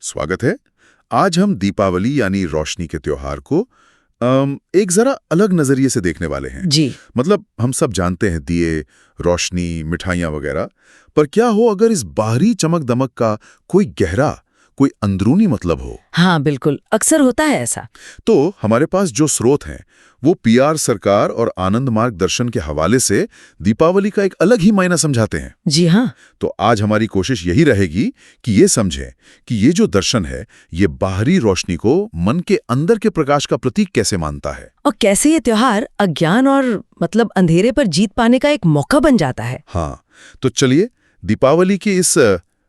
स्वागत है। आज हम दीपावली यानी रोशनी के त्योहार को एक जरा अलग नजरिए से देखने वाले हैं। जी। मतलब हम सब जानते हैं दिए, रोशनी, मिठाइयाँ वगैरह, पर क्या हो अगर इस बाहरी चमक दमक का कोई गहरा, कोई अंदरूनी मतलब हो? हाँ, बिल्कुल, अक्सर होता है ऐसा। तो हमारे पास जो स्रोत हैं वो पीआर सरकार और आनंद मार्ग दर्शन के हवाले से दीपावली का एक अलग ही मायना समझाते हैं। जी हाँ। तो आज हमारी कोशिश यही रहेगी कि ये समझें कि ये जो दर्शन है ये बाहरी रोशनी को मन के अंदर के प्रकाश का प्रतीक कैसे मानता है, और कैसे ये त्योहार अज्ञान और अंधेरे पर जीत पाने का एक मौका बन जाता है। हाँ, तो चलिए दीपावली की इस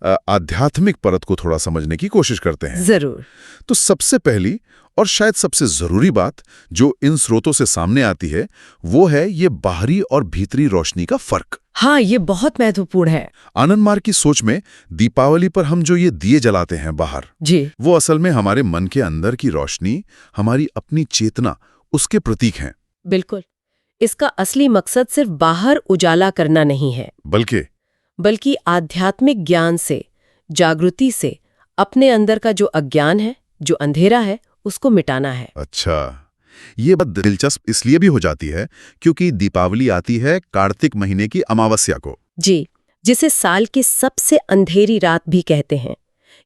आध्यात्मिक परत को थोड़ा समझने की कोशिश करते हैं। जरूर। तो सबसे पहली और शायद सबसे जरूरी बात जो इन स्रोतों से सामने आती है वो है ये बाहरी और भीतरी रोशनी का फर्क। हाँ, ये बहुत महत्वपूर्ण है। आनंद मार्ग की सोच में दीपावली पर हम जो ये दिए जलाते हैं बाहर, जी। वो असल में हमारे मन के अंदर की रोशनी, हमारी अपनी चेतना, उसके प्रतीक हैं। बिल्कुल। इसका असली मकसद सिर्फ बाहर उजाला करना नहीं है, बल्कि आध्यात्मिक ज्ञान से, जागृति से अपने अंदर का जो अज्ञान है, जो अंधेरा है, उसको मिटाना है। अच्छा, ये बात दिलचस्प इसलिए भी हो जाती है क्योंकि दीपावली आती है कार्तिक महीने की अमावस्या को। जी, जिसे साल की सबसे अंधेरी रात भी कहते हैं।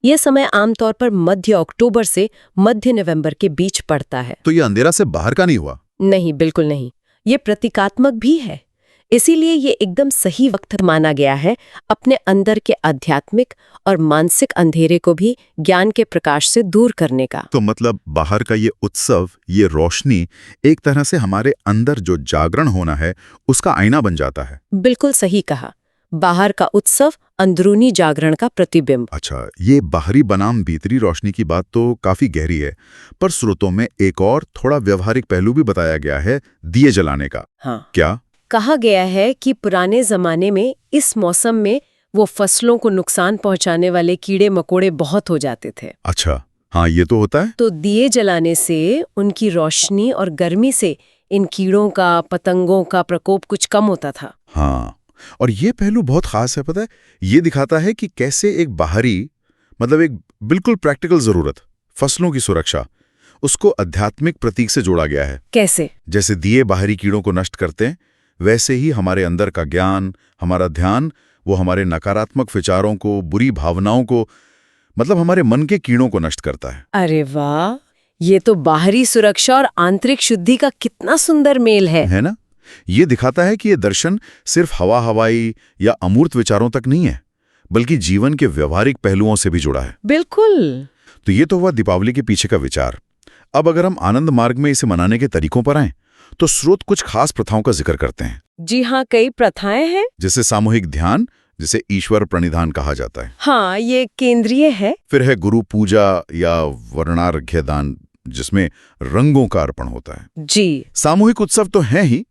यह समय आमतौर पर मध्य अक्टूबर से मध्य नवंबर के बीच पड़ता है। तो ये अंधेरा से बाहर का नहीं हुआ? नहीं, बिल्कुल नहीं। ये प्रतीकात्मक भी है। इसीलिए ये एकदम सही वक्त माना गया है अपने अंदर के आध्यात्मिक और मानसिक अंधेरे को भी ज्ञान के प्रकाश से दूर करने का। तो मतलब बाहर का ये उत्सव, ये रोशनी एक तरह से हमारे अंदर जो जागरण होना है उसका आईना बन जाता है। बिल्कुल सही कहा। बाहर का उत्सव अंदरूनी जागरण का प्रतिबिंब। अच्छा, ये बाहरी बनाम भीतरी रोशनी की बात तो काफी गहरी है, पर स्रोतों में एक और थोड़ा व्यवहारिक पहलू भी बताया गया है, दिए जलाने का। हाँ। क्या? कहा गया है कि पुराने जमाने में इस मौसम में वो फसलों को नुकसान पहुंचाने वाले कीड़े मकोड़े बहुत हो जाते थे। अच्छा, हाँ, ये तो होता है। तो दिए जलाने से उनकी रोशनी और गर्मी से इन कीड़ों का, पतंगों का प्रकोप कुछ कम होता था। हाँ, और ये पहलू बहुत खास है, पता है? ये दिखाता है कि कैसे एक बाहरी, एक बिल्कुल प्रैक्टिकल जरूरत, फसलों की सुरक्षा, उसको आध्यात्मिक प्रतीक से जोड़ा गया है। कैसे? जैसे दिए बाहरी कीड़ों को नष्ट करते हैं, वैसे ही हमारे अंदर का ज्ञान, हमारा ध्यान, वो हमारे नकारात्मक विचारों को, बुरी भावनाओं को, हमारे मन के कीड़ों को नष्ट करता है। अरे वाह, ये तो बाहरी सुरक्षा और आंतरिक शुद्धि का कितना सुंदर मेल है ना? ये दिखाता है कि ये दर्शन सिर्फ हवाई या अमूर्त विचारों तक नहीं है, बल्कि जीवन के व्यवहारिक पहलुओं से भी जुड़ा है। बिल्कुल। तो ये तो हुआ दीपावली के पीछे का विचार। अब अगर हम आनंद मार्ग में इसे मनाने के तरीकों पर आएं, तो स्रोत कुछ खास प्रथाओं का जिक्र करते हैं। जी हाँ, कई प्रथाएं हैं। जैसे सामूहिक ध्यान, जिसे ईश्वर प्रणिधान कहा जाता है। हाँ, ये केंद्रीय है। फिर है गुरु पूजा या वर्णार्घ्य दान, जिसमें रंगों का अर्पण होता है। जी। सामूहिक उत्सव तो है ही,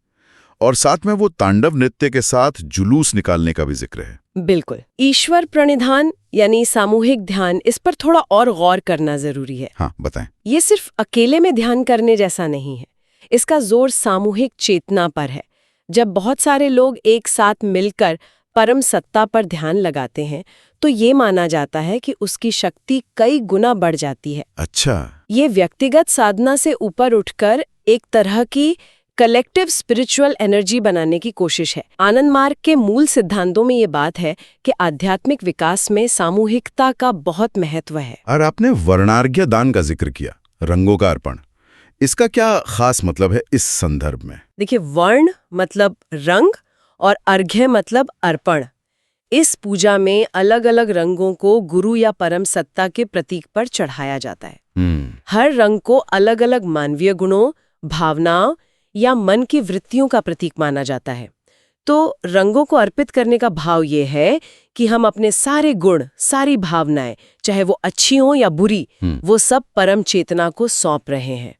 और साथ में वो तांडव नृत्य के साथ जुलूस निकालने का भी जिक्र है। बिल्कुल। ईश्वर प्रणिधान यानी सामूहिक ध्यान, इस पर थोड़ा और गौर करना जरूरी है। हाँ, बताएं। ये सिर्फ अकेले में ध्यान करने जैसा नहीं है। इसका जोर सामूहिक चेतना पर है। जब बहुत सारे लोग एक साथ मिलकर परम सत्ता पर ध्यान लगाते हैं, तो ये माना जाता है कि उसकी शक्ति कई गुना बढ़ जाती है। अच्छा। ये व्यक्तिगत साधना से ऊपर उठकर एक तरह की कलेक्टिव स्पिरिचुअल एनर्जी बनाने की कोशिश है। आनंद मार्ग के मूल सिद्धांतों में ये बात है कि आध्यात्मिक विकास में सामूहिकता का बहुत महत्व है। और आपने वर्णार्घ्य दान का जिक्र किया, रंगों का अर्पण, इसका क्या खास मतलब है इस संदर्भ में? देखिए, वर्ण मतलब रंग और अर्घ्य मतलब अर्पण। इस पूजा में अलग अलग रंगों को गुरु या परम सत्ता के प्रतीक पर चढ़ाया जाता है। हर रंग को अलग अलग मानवीय गुणों, भावनाओं या मन की वृत्तियों का प्रतीक माना जाता है। तो रंगों को अर्पित करने का भाव ये है कि हम अपने सारे गुण, सारी भावनाएं, चाहे वो अच्छी हो या बुरी, वो सब परम चेतना को सौंप रहे हैं,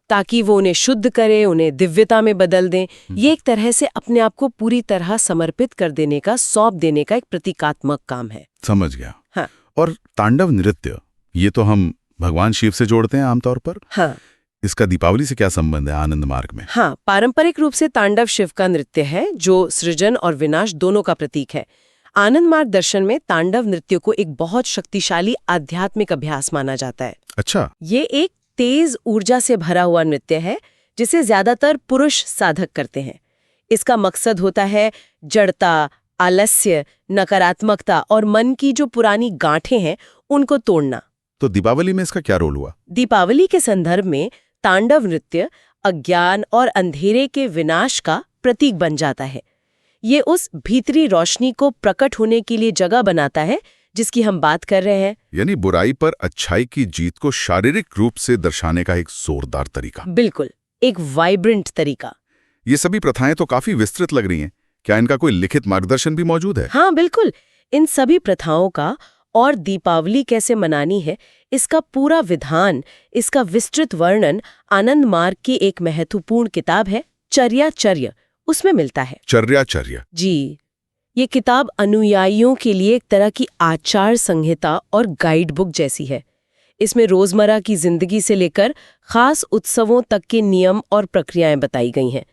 ताकि वो उन्हें शुद्ध करे, उन्हें दिव्यता में बदल दें। ये एक तरह से अपने आप को पूरी तरह समर्पित कर देने का, सौंप देने का एक प्रतीकात्मक काम है। समझ गया। हाँ। और तांडव नृत्य, ये तो हम भगवान शिव से जोड़ते हैं आमतौर पर। हाँ। इसका दीपावली से क्या संबंध है आनंद मार्ग में? हाँ, पारंपरिक रूप से तांडव शिव का नृत्य है, जो सृजन और विनाश दोनों का प्रतीक है। आनंद मार्ग दर्शन में तांडव नृत्य को एक बहुत शक्तिशाली आध्यात्मिक अभ्यास माना जाता है। अच्छा। ये एक तेज ऊर्जा से भरा हुआ नृत्य है जिसे ज्यादातर पुरुष साधक करते हैं। इसका मकसद होता है जड़ता, आलस्य, नकारात्मकता और मन की जो पुरानी गांठें हैं उनको तोड़ना। तो दीपावली में इसका क्या रोल हुआ? दीपावली के संदर्भ में तांडव नृत्य अज्ञान और अंधेरे के विनाश का प्रतीक बन जाता है। ये उस भीतरी रोशनी को प्रकट होने के लिए जगह बनाता है जिसकी हम बात कर रहे हैं। यानी बुराई पर अच्छाई की जीत को शारीरिक रूप से दर्शाने का एक जोरदार तरीका। बिल्कुल, एक वाइब्रेंट तरीका। ये सभी प्रथाएं तो काफी विस्तृत लग रही हैं। क्या इनका कोई लिखित मार्गदर्शन भी मौजूद है? हाँ बिल्कुल, इन सभी प्रथाओं का और दीपावली कैसे मनानी है इसका पूरा विधान, इसका विस्तृत वर्णन आनंद मार्ग की एक महत्वपूर्ण किताब है चर्याचर्य, उसमें मिलता है। चर्याचर्य जी, ये किताब अनुयायियों के लिए एक तरह की आचार संहिता और गाइड बुक जैसी है। इसमें रोजमर्रा की जिंदगी से लेकर खास उत्सवों तक के नियम और प्रक्रियाएं बताई गई हैं।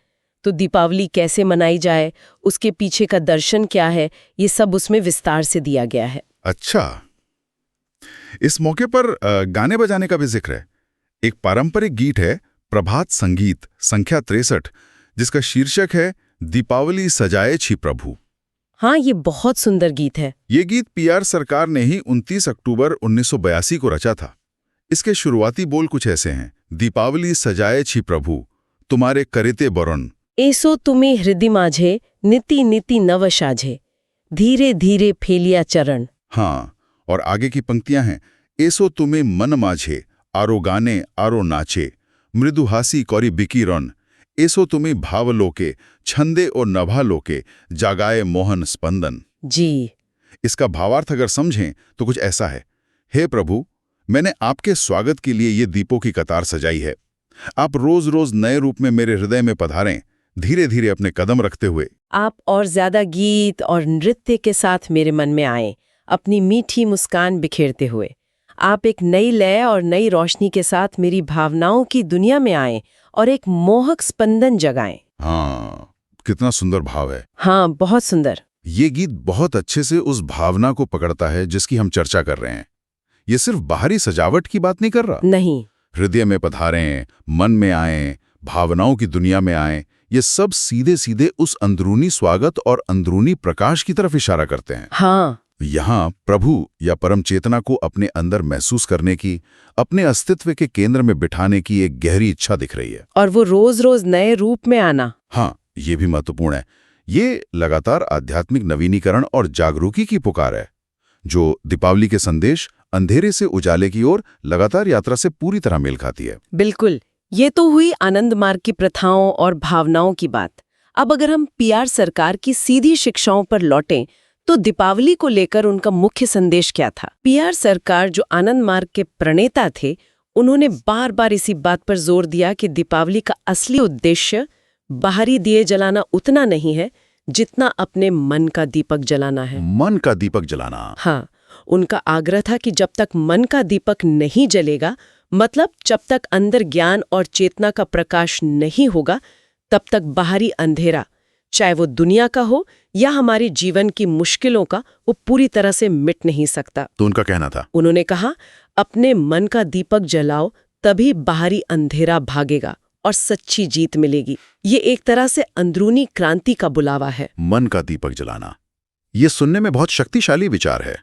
तो दीपावली कैसे मनाई जाए, उसके पीछे का दर्शन क्या है, ये सब उसमें विस्तार से दिया गया है। अच्छा, इस मौके पर गाने बजाने का भी जिक्र है। एक पारंपरिक गीत है प्रभात संगीत संख्या 63, जिसका शीर्षक है दीपावली सजाए छी प्रभु। हाँ, ये बहुत सुंदर गीत है। ये गीत पीआर सरकार ने ही 29 अक्टूबर 1982 को रचा था। इसके शुरुआती बोल कुछ ऐसे हैं, दीपावली सजाए छी प्रभु तुम्हारे करिते बरन, एसो तुम्हें हृदय माझे नीति नीति नव साझे, धीरे धीरे फेलिया चरण। हाँ, और आगे की पंक्तियां हैं, एसो तुम्हें मन माझे आरो गाने आरो नाचे, मृदुहासी कौरी बिकीरन, एसो तुम्हें भाव लोके छंदे और नभा लोके, जागाए मोहन स्पंदन। जी, इसका भावार्थ अगर समझें तो कुछ ऐसा है, हे प्रभु, मैंने आपके स्वागत के लिए ये दीपों की कतार सजाई है। आप रोज रोज नए रूप में मेरे हृदय में पधारें, धीरे धीरे अपने कदम रखते हुए। आप और ज्यादा गीत और नृत्य के साथ मेरे मन में आए, अपनी मीठी मुस्कान बिखेरते हुए। आप एक नई लय और नई रोशनी के साथ मेरी भावनाओं की दुनिया में आए और एक मोहक स्पंदन जगाएं। हाँ, कितना सुंदर भाव है। हाँ, बहुत सुंदर। ये गीत बहुत अच्छे से उस भावना को पकड़ता है जिसकी हम चर्चा कर रहे हैं। ये सिर्फ बाहरी सजावट की बात नहीं कर रहा। नहीं, हृदय में पधारें, मन में आएं, भावनाओं की दुनिया में आएं, ये सब सीधे सीधे उस अंदरूनी स्वागत और अंदरूनी प्रकाश की तरफ इशारा करते हैं। हाँ, यहाँ प्रभु या परम चेतना को अपने अंदर महसूस करने की, अपने अस्तित्व के केंद्र में बिठाने की एक गहरी इच्छा दिख रही है। और वो रोज रोज नए रूप में आना। हाँ, ये भी महत्वपूर्ण है। ये लगातार आध्यात्मिक नवीनीकरण और जागरूकी की पुकार है, जो दीपावली के संदेश अंधेरे से उजाले की ओर लगातार यात्रा से पूरी तरह मेल खाती है। बिल्कुल, ये तो हुई आनंद मार्ग की प्रथाओं और भावनाओं की बात। अब अगर हम पीआर सरकार की सीधी शिक्षाओं पर लौटें तो दीपावली को लेकर उनका मुख्य संदेश क्या था? पीआर सरकार, जो आनंद मार्ग के प्रणेता थे, उन्होंने बार बार इसी बात पर जोर दिया कि दीपावली का असली उद्देश्य बाहरी दिए जलाना उतना नहीं है जितना अपने मन का दीपक जलाना है। मन का दीपक जलाना। हाँ, उनका आग्रह था कि जब तक मन का दीपक नहीं जलेगा, मतलब जब तक अंदर ज्ञान और चेतना का प्रकाश नहीं होगा, तब तक बाहरी अंधेरा, चाहे वो दुनिया का हो या हमारे जीवन की मुश्किलों का, वो पूरी तरह से मिट नहीं सकता। तो उनका कहना था, उन्होंने कहा, अपने मन का दीपक जलाओ, तभी बाहरी अंधेरा भागेगा और सच्ची जीत मिलेगी। ये एक तरह से अंदरूनी क्रांति का बुलावा है। मन का दीपक जलाना, ये सुनने में बहुत शक्तिशाली विचार है।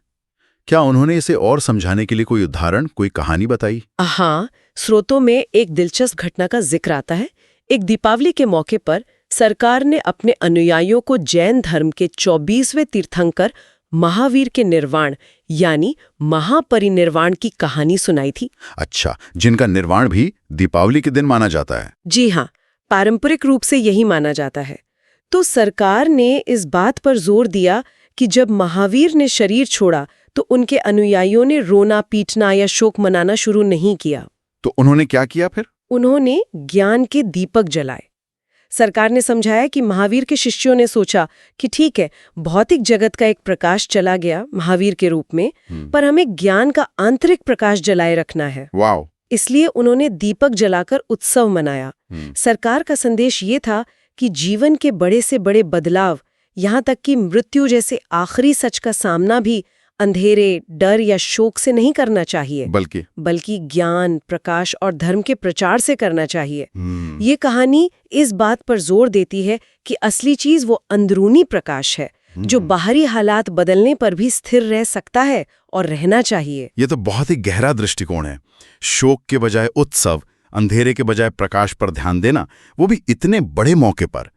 क्या उन्होंने इसे और समझाने के लिए कोई उदाहरण, कोई कहानी बताई? हाँ, स्रोतों में एक दिलचस्प घटना का जिक्र आता है। एक दीपावली के मौके पर सरकार ने अपने अनुयायियों को जैन धर्म के 24वें तीर्थंकर महावीर के निर्वाण यानी महापरिनिर्वाण की कहानी सुनाई थी। अच्छा, जिनका निर्वाण भी दीपावली के दिन माना जाता है। जी हाँ, पारंपरिक रूप से यही माना जाता है। तो सरकार ने इस बात पर जोर दिया कि जब महावीर ने शरीर छोड़ा तो उनके अनुयायियों ने रोना पीटना या शोक मनाना शुरू नहीं किया। तो उन्होंने क्या किया फिर? उन्होंने ज्ञान के दीपक जलाए। सरकार ने समझाया कि महावीर के शिष्यों ने सोचा कि ठीक है, भौतिक जगत का एक प्रकाश चला गया महावीर के रूप में, पर हमें ज्ञान का आंतरिक प्रकाश जलाए रखना है। वाव! इसलिए उन्होंने दीपक जलाकर उत्सव मनाया। सरकार का संदेश ये था कि जीवन के बड़े से बड़े बदलाव यहाँ तक कि मृत्यु जैसे आखिरी सच का सामना भी अंधेरे, डर या शोक से नहीं करना चाहिए, बल्कि ज्ञान, प्रकाश और धर्म के प्रचार से करना चाहिए। ये कहानी इस बात पर जोर देती है कि असली चीज वो अंदरूनी प्रकाश है जो बाहरी हालात बदलने पर भी स्थिर रह सकता है और रहना चाहिए। ये तो बहुत ही गहरा दृष्टिकोण है। शोक के बजाय उत्सव, अंधेरे के बजाय प्रकाश पर ध्यान देना, वो भी इतने बड़े मौके पर।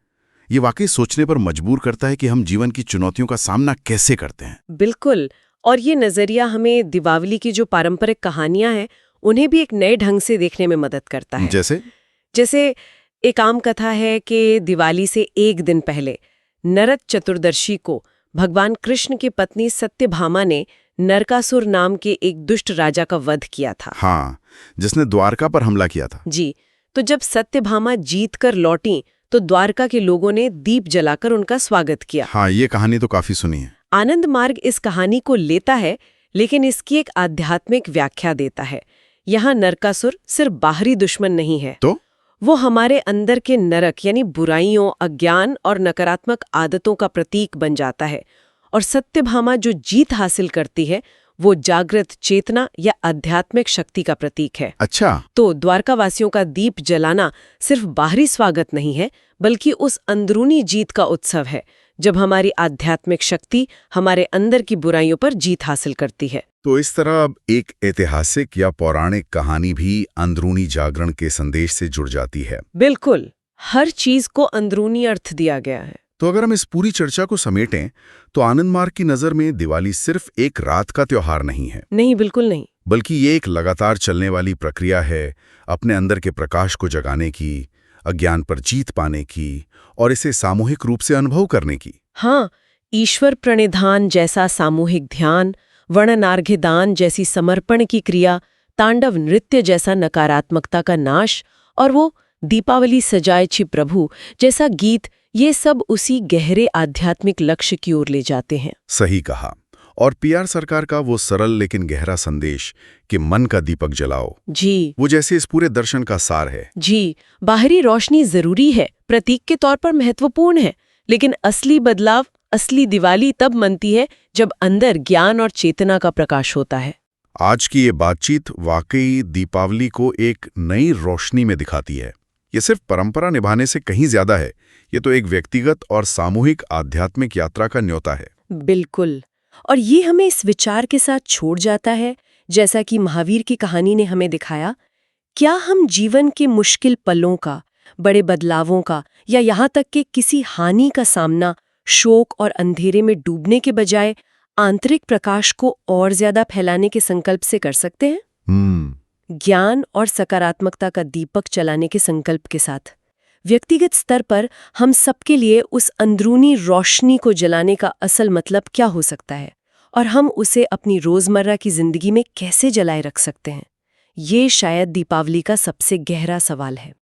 ये वाकई सोचने पर मजबूर करता है कि हम जीवन की चुनौतियों का सामना कैसे करते हैं। बिल्कुल। और ये नजरिया हमें दीपावली की जो पारंपरिक कहानियां हैं उन्हें भी एक नए ढंग से देखने में मदद करता है। जैसे एक आम कथा है कि दिवाली से एक दिन पहले नरक चतुर्दशी को भगवान कृष्ण की पत्नी सत्यभामा ने नरकासुर नाम के एक दुष्ट राजा का वध किया था। हाँ, जिसने द्वारका पर हमला किया था। जी, तो जब सत्यभामा जीत कर लौटी तो द्वारका के लोगों ने दीप जलाकर उनका स्वागत किया। हाँ, ये कहानी तो काफी सुनी है। आनंद मार्ग इस कहानी को लेता है, लेकिन इसकी एक आध्यात्मिक व्याख्या देता है। यहाँ नरकासुर सिर्फ बाहरी दुश्मन नहीं है, तो वो हमारे अंदर के नरक यानी बुराइयों, अज्ञान और नकारात्मक आदतों का प्रतीक बन जाता है। और सत्यभामा जो जीत हासिल करती है वो जागृत चेतना या आध्यात्मिक शक्ति का प्रतीक है। अच्छा, तो द्वारकावासियों का दीप जलाना सिर्फ बाहरी स्वागत नहीं है, बल्कि उस अंदरूनी जीत का उत्सव है जब हमारी आध्यात्मिक शक्ति हमारे अंदर की बुराइयों पर जीत हासिल करती है। तो इस तरह अब एक ऐतिहासिक या पौराणिक कहानी भी अंदरूनी जागरण के संदेश से जुड़ जाती है। बिल्कुल, हर चीज को अंदरूनी अर्थ दिया गया है। तो अगर हम इस पूरी चर्चा को समेटें तो आनंद मार्ग की नजर में दिवाली सिर्फ एक रात का त्योहार नहीं है। नहीं, बिल्कुल नहीं। बल्कि ये एक लगातार चलने वाली प्रक्रिया है, अपने अंदर के प्रकाश को जगाने की, अज्ञान पर जीत पाने की और इसे सामूहिक रूप से अनुभव करने की। हाँ, ईश्वर प्रणिधान जैसा सामूहिक ध्यान, वर्णनार्घ्य दान जैसी समर्पण की क्रिया, तांडव नृत्य जैसा नकारात्मकता का नाश और वो दीपावली सजाए छी प्रभु जैसा गीत, ये सब उसी गहरे आध्यात्मिक लक्ष्य की ओर ले जाते हैं। सही कहा। और पीआर सरकार का वो सरल लेकिन गहरा संदेश कि मन का दीपक जलाओ, जी, वो जैसे इस पूरे दर्शन का सार है। जी, बाहरी रोशनी जरूरी है, प्रतीक के तौर पर महत्वपूर्ण है, लेकिन असली बदलाव, असली दिवाली तब मनती है जब अंदर ज्ञान और चेतना का प्रकाश होता है। आज की ये बातचीत वाकई दीपावली को एक नई रोशनी में दिखाती है। ये सिर्फ परंपरा निभाने से कहीं ज्यादा है, ये तो एक व्यक्तिगत और सामूहिक आध्यात्मिक यात्रा का न्योता है। बिल्कुल। और ये हमें इस विचार के साथ छोड़ जाता है, जैसा कि महावीर की कहानी ने हमें दिखाया, क्या हम जीवन के मुश्किल पलों का, बड़े बदलावों का या यहाँ तक कि किसी हानि का सामना शोक और अंधेरे में डूबने के बजाय आंतरिक प्रकाश को और ज्यादा फैलाने के संकल्प से कर सकते हैं? ज्ञान और सकारात्मकता का दीपक चलाने के संकल्प के साथ। व्यक्तिगत स्तर पर हम सबके लिए उस अंदरूनी रोशनी को जलाने का असल मतलब क्या हो सकता है और हम उसे अपनी रोजमर्रा की जिंदगी में कैसे जलाए रख सकते हैं? ये शायद दीपावली का सबसे गहरा सवाल है।